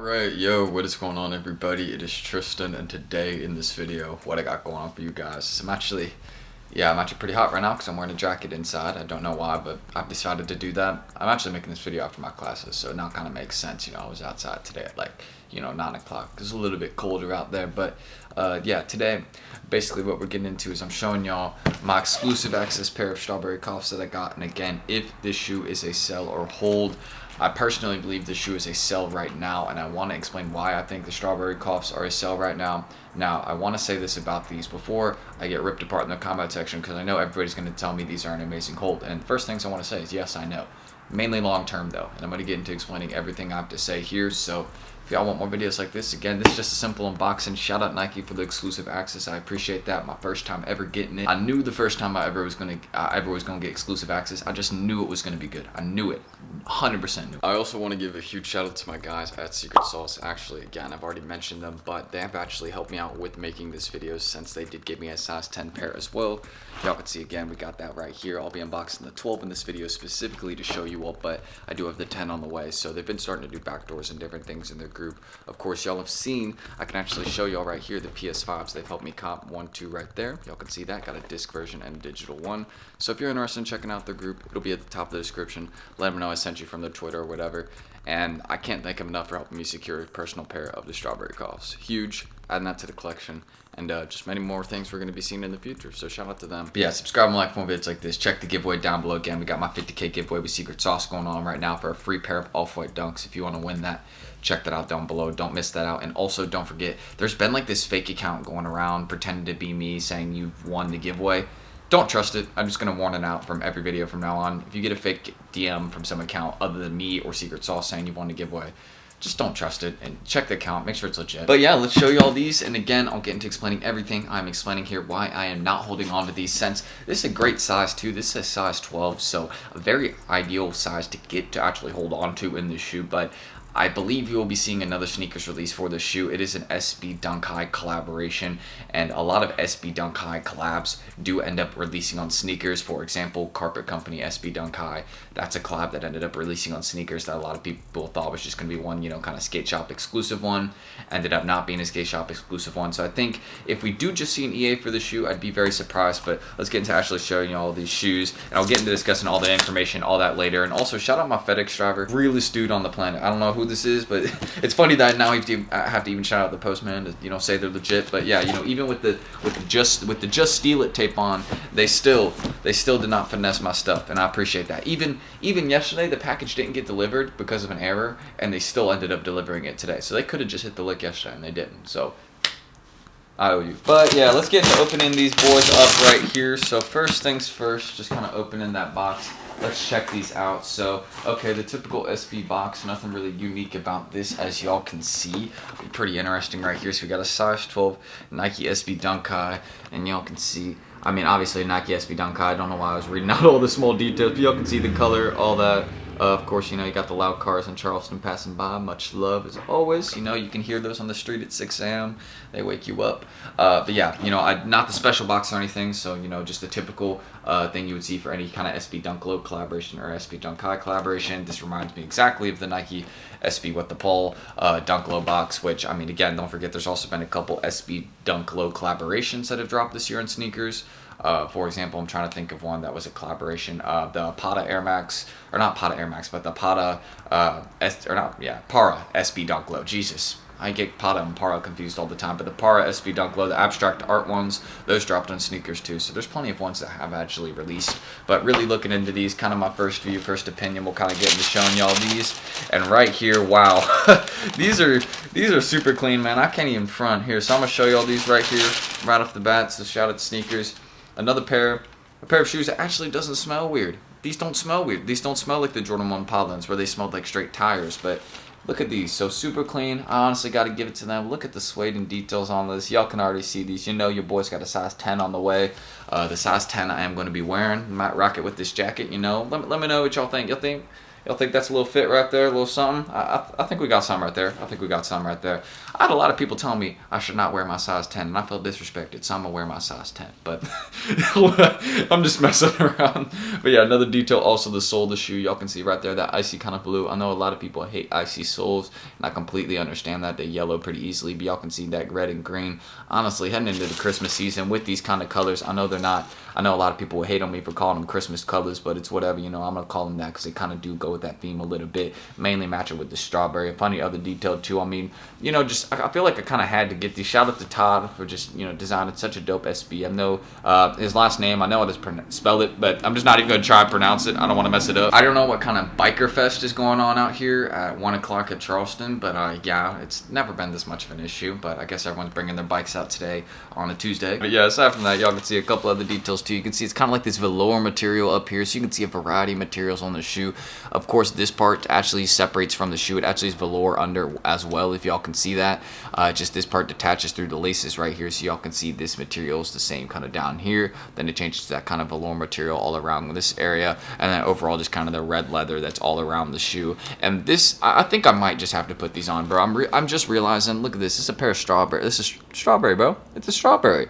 Alright, yo, what is going on everybody? It is Tristan, and today in this video, what I got going on for you guys is I'm actually pretty hot right now because I'm wearing a jacket inside. I don't know why, but I've decided to do that. I'm actually making this video after my classes, so it now kind of makes sense. I was outside today at 9 o'clock. It's a little bit colder out there, but yeah, today, basically what we're getting into is I'm showing y'all my exclusive access pair of Strawberry Coughs that I got, and again, if this shoe is a sell or hold, I personally believe the shoe is a sell right now, and I want to explain why I think the Strawberry Coughs are a sell right now. Now, I want to say this about these before I get ripped apart in the comment section, because I know everybody's going to tell me these are an amazing hold. And first things I want to say is, yes, I know. Mainly long term, though. And I'm going to get into explaining everything I have to say here. So if y'all want more videos like this, again, this is just a simple unboxing. Shout out Nike for the exclusive access. I appreciate that. My first time ever getting it. I knew the first time I ever was gonna get exclusive access. I just knew it was gonna be good. I knew it. 100% knew. I also want to give a huge shout out to my guys at Secret Sauce. Actually, again, I've already mentioned them, but they have actually helped me out with making this video since they did give me a size 10 pair as well. Y'all can see again, we got that right here. I'll be unboxing the 12 in this video specifically to show you all, but I do have the 10 on the way. So they've been starting to do backdoors and different things in their group. Of course, y'all have seen, I can actually show y'all right here the PS5s. They've helped me cop 1, 2 right there. Y'all can see that. Got a disc version and a digital one. So if you're interested in checking out their group, it'll be at the top of the description. Let them know I sent you from their Twitter or whatever. And I can't thank them enough for helping me secure a personal pair of the Strawberry Coughs. Huge. Adding that to the collection. And just many more things we're going to be seeing in the future. So shout out to them. But yeah, subscribe and like more videos like this. Check the giveaway down below. Again, we got my 50K giveaway with Secret Sauce going on right now for a free pair of Off-White Dunks. If you want to win that, check that out down below. Don't miss that out. And also, don't forget, there's been like this fake account going around pretending to be me saying you've won the giveaway. Don't trust it. I'm just going to warn it out from every video from now on. If you get a fake DM from some account other than me or Secret Sauce saying you've won the giveaway, just don't trust it and check the account. Make sure it's legit. But yeah, let's show you all these. And again, I'll get into explaining everything. I'm explaining here why I am not holding on to these since this is a great size too. This is a size 12, so a very ideal size to get to actually hold on to in this shoe. But I believe you will be seeing another sneakers release for this shoe. It is an SB Dunk High collaboration, and a lot of SB Dunk High collabs do end up releasing on sneakers. For example, Carpet Company SB Dunk High. That's a collab that ended up releasing on sneakers that a lot of people thought was just going to be one, kind of skate shop exclusive one. Ended up not being a skate shop exclusive one. So I think if we do just see an EA for the shoe, I'd be very surprised. But let's get into actually showing you all these shoes, and I'll get into discussing all the information, all that later. And also shout out my FedEx driver, realest dude on the planet. I don't know who this is, but it's funny that now I have to even shout out the postman to say they're legit. But yeah, even with the just steal it tape on, they still did not finesse my stuff, and I appreciate that. Even yesterday, the package didn't get delivered because of an error, and they still ended up delivering it today. So they could have just hit the lick yesterday, and they didn't. So I owe you. But yeah, let's get into opening these boys up right here. So first things first, just kind of opening that box. Let's check these out. So, okay, the typical SB box, nothing really unique about this, as y'all can see. Pretty interesting right here. So we got a size 12 Nike SB Dunk High, and y'all can see, obviously Nike SB Dunk High. I don't know why I was reading out all the small details, but y'all can see the color, all that. Of course, you got the loud cars in Charleston passing by. Much love as always. You can hear those on the street at 6 a.m. They wake you up. But yeah, not the special box or anything. So, just the typical thing you would see for any kind of SB Dunk Low collaboration or SB Dunk High collaboration. This reminds me exactly of the Nike SB What the Paul Dunk Low box, which, again, don't forget there's also been a couple SB Dunk Low collaborations that have dropped this year in sneakers. For example, I'm trying to think of one that was a collaboration. The Pada Air Max, or not Pada Air Max, but the Pada, Para SB Dunk Low. Jesus, I get Pada and Para confused all the time. But the Para SB Dunk Low, the abstract art ones, those dropped on sneakers too. So there's plenty of ones that have actually released. But really looking into these, kind of my first view, first opinion, we'll kind of get into showing y'all these. And right here, wow, these are super clean, man. I can't even front here. So I'm gonna show y'all these right here, right off the bat. So shout out to sneakers. Another pair of shoes that actually doesn't smell weird. These don't smell weird. These don't smell like the Jordan 1 Podlands where they smelled like straight tires. But look at these. So super clean. I honestly got to give it to them. Look at the suede and details on this. Y'all can already see these. Your boy's got a size 10 on the way. The size 10 I am going to be wearing. Might rock it with this jacket, Let me know what y'all think. Y'all think that's a little fit right there, a little something? I think we got some right there. I think we got some right there. I had a lot of people telling me I should not wear my size 10, and I felt disrespected, so I'm going to wear my size 10. But I'm just messing around. But yeah, another detail, also the sole of the shoe. Y'all can see right there, that icy kind of blue. I know a lot of people hate icy soles, and I completely understand that. They yellow pretty easily, but y'all can see that red and green. Honestly, heading into the Christmas season with these kind of colors, I know they're not, I know a lot of people will hate on me for calling them Christmas colors, but it's whatever, you know, I'm going to call them that because they kind of do go with that theme a little bit, mainly matching with the strawberry. A funny other detail too, I mean, you know, just, I feel like I kind of had to get these. Shout out to Todd for just, you know, designing such a dope SB. I know his last name, I know how to spell it, but I'm just not even going to try to pronounce it. I don't want to mess it up. I don't know what kind of biker fest is going on out here at 1 o'clock at Charleston, but yeah, it's never been this much of an issue, but I guess everyone's bringing their bikes out today on a Tuesday. But yeah, aside from that, y'all can see a couple other details too. You can see it's kind of like this velour material up here, so you can see a variety of materials on the shoe. Of course, this part actually separates from the shoe. It actually is velour under as well, if y'all can see that. Just this part detaches through the laces right here, so y'all can see this material is the same kind of down here. Then it changes to that kind of velour material all around this area, and then overall just kind of the red leather that's all around the shoe. And this, I think I might just have to put these on, bro. I'm just realizing, look at this. This is a pair of strawberry. This is strawberry, bro. It's a strawberry.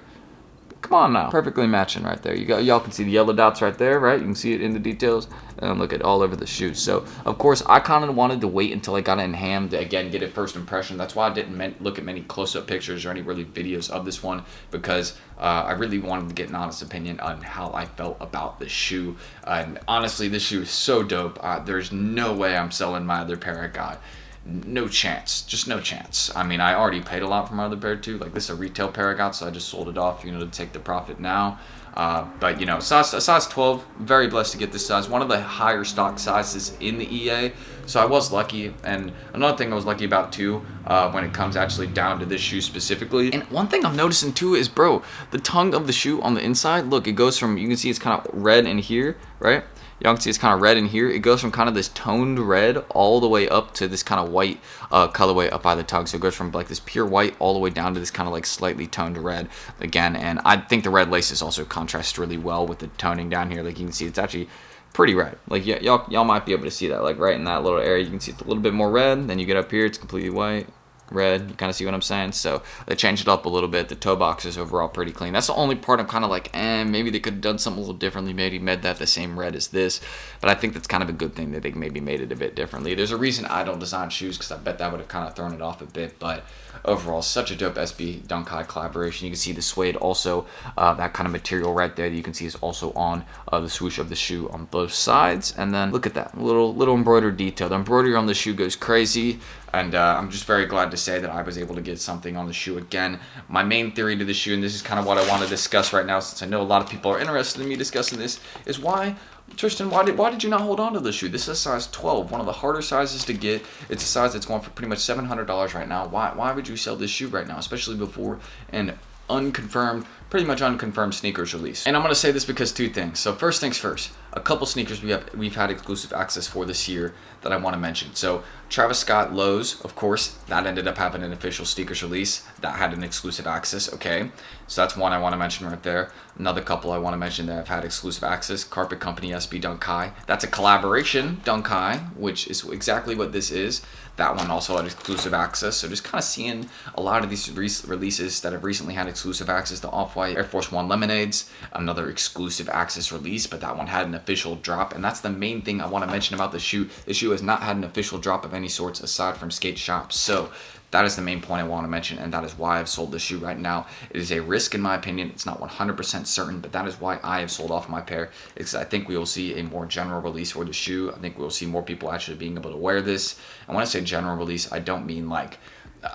Come on now. Perfectly matching right there. Y'all can see the yellow dots right there, right? You can see it in the details. And look at all over the shoe. So, of course, I kind of wanted to wait until I got it in hand to, again, get a first impression. That's why I didn't look at many close-up pictures or any really videos of this one, because I really wanted to get an honest opinion on how I felt about this shoe. And honestly, this shoe is so dope. There's no way I'm selling my other pair I got. No chance, just no chance. I mean, I already paid a lot for my other pair too. Like, this is a retail pair I got, so I just sold it off, you know, to take the profit now. But you know, size 12, very blessed to get this size. One of the higher stock sizes in the EA, so I was lucky. And another thing I was lucky about too, when it comes actually down to this shoe specifically. And one thing I'm noticing too is, bro, the tongue of the shoe on the inside, look, it goes from, you can see it's kind of red in here, right? Y'all can see it's kind of red in here. It goes from kind of this toned red all the way up to this kind of white colorway up by the tongue. So it goes from like this pure white all the way down to this kind of like slightly toned red again. And I think the red laces also contrast really well with the toning down here. Like, you can see it's actually pretty red. Like, yeah, y'all might be able to see that, like right in that little area. You can see it's a little bit more red. Then you get up here, it's completely white. Red, you kind of see what I'm saying? So they changed it up a little bit. The toe box is overall pretty clean. That's the only part I'm kind of like, maybe they could have done something a little differently, maybe made that the same red as this. But I think that's kind of a good thing that they maybe made it a bit differently. There's a reason I don't design shoes, because I bet that would have kind of thrown it off a bit. But overall, such a dope SB Dunk High collaboration. You can see the suede also, that kind of material right there that you can see is also on the swoosh of the shoe on both sides. And then look at that little embroidered detail. The embroidery on the shoe goes crazy. And I'm just very glad to say that I was able to get something on the shoe again. My main theory to the shoe, and this is kind of what I want to discuss right now, since I know a lot of people are interested in me discussing this, is why, Tristan, why did you not hold on to the shoe? This is a size 12, one of the harder sizes to get. It's a size that's going for pretty much $700 right now. Why would you sell this shoe right now, especially before an pretty much unconfirmed sneakers release? And I'm going to say this because two things. So first things first, a couple sneakers we've had exclusive access for this year that I want to mention. So Travis Scott Lows, of course, that ended up having an official sneakers release that had an exclusive access. Okay, so that's one I want to mention right there. Another couple I want to mention that have had exclusive access: Carpet Company SB Dunk High. That's a collaboration Dunk High, which is exactly what this is. That one also had exclusive access. So just kind of seeing a lot of these releases that have recently had exclusive access. The Off-White Air Force One Lemonades, another exclusive access release, but that one had an official drop. And that's the main thing I want to mention about the shoe. The shoe has not had an official drop of any sorts aside from skate shops. So that is the main point I want to mention, and that is why I've sold the shoe right now. It is a risk in my opinion. It's not 100% certain, but that is why I have sold off my pair. It's, I think we will see a more general release for the shoe. I think we will see more people actually being able to wear this. And when I say general release, I don't mean like,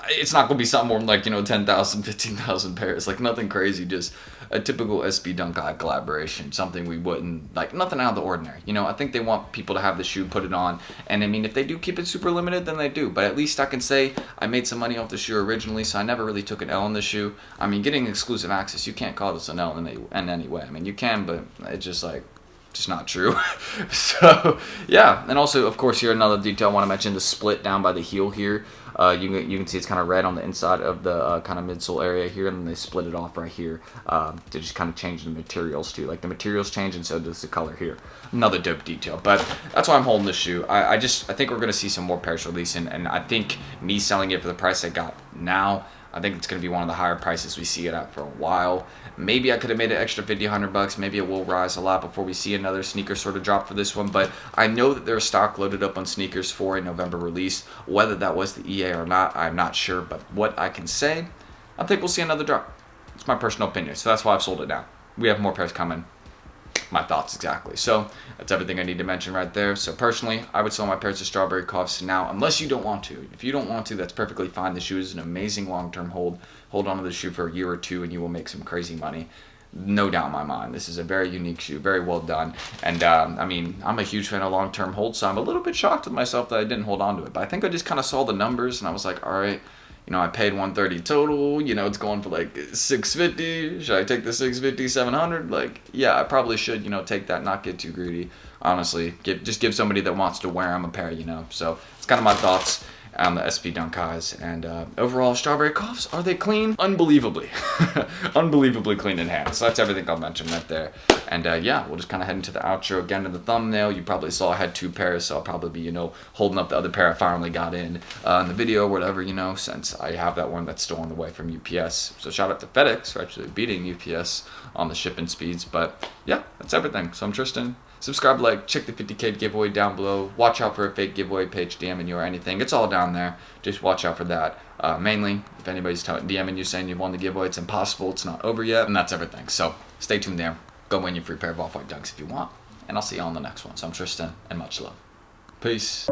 it's not going to be something more like, 10,000, 15,000 pairs. Like nothing crazy, just a typical SB Dunk High collaboration. Something we wouldn't, like nothing out of the ordinary. I think they want people to have the shoe, put it on. And I mean, if they do keep it super limited, then they do. But at least I can say I made some money off the shoe originally, so I never really took an L on the shoe. I mean, getting exclusive access, you can't call this an L in any way. I mean, you can, but it's just like, just not true. So yeah, and also of course here another detail I want to mention, the split down by the heel here. You can see it's kind of red on the inside of the kind of midsole area here, and then they split it off right here to just kind of change the materials too. Like the materials change, and so does the color here. Another dope detail, but that's why I'm holding this shoe. I think we're gonna see some more pairs releasing, and I think me selling it for the price I got now, I think it's going to be one of the higher prices we see it at for a while. Maybe I could have made an extra 50, 100 bucks. Maybe it will rise a lot before we see another sneaker sort of drop for this one. But I know that there's stock loaded up on sneakers for a November release. Whether that was the EA or not, I'm not sure. But what I can say, I think we'll see another drop. It's my personal opinion. So that's why I've sold it now. We have more pairs coming. My thoughts exactly. So that's everything I need to mention right there. So personally, I would sell my pairs of Strawberry Coughs now, unless you don't want to. If you don't want to, that's perfectly fine. The shoe is an amazing long-term hold. Hold on to the shoe for a year or two and you will make some crazy money. No doubt in my mind. This is a very unique shoe, very well done. And I mean, I'm a huge fan of long-term holds, so I'm a little bit shocked with myself that I didn't hold on to it. But I think I just kind of saw the numbers and I was like, all right, you know, I paid $130 total, you know, it's going for like $650. Should I take the $650, $700? Like, yeah, I probably should, you know, take that, not get too greedy. Honestly, just give somebody that wants to wear them a pair, you know. So it's kind of my thoughts on the SP Dunk Highs. And overall, Strawberry Coughs, are they clean? Unbelievably. Unbelievably clean in hand. So that's everything I'll mention right there. And yeah, we'll just kind of head into the outro again. In the thumbnail, you probably saw I had 2 pairs, so I'll probably be, you know, holding up the other pair I finally got in the video or whatever, you know, since I have that one that's still on the way from UPS. So shout out to FedEx for actually beating UPS on the shipping speeds. But yeah, that's everything. So I'm Tristan. Subscribe, like, check the 50K giveaway down below. Watch out for a fake giveaway page DMing you or anything. It's all down there. Just watch out for that. Mainly, if anybody's DMing you saying you won the giveaway, it's impossible. It's not over yet. And that's everything. So stay tuned there. Go win your free pair of Off-White Dunks if you want. And I'll see you on the next one. So I'm Tristan, and much love. Peace.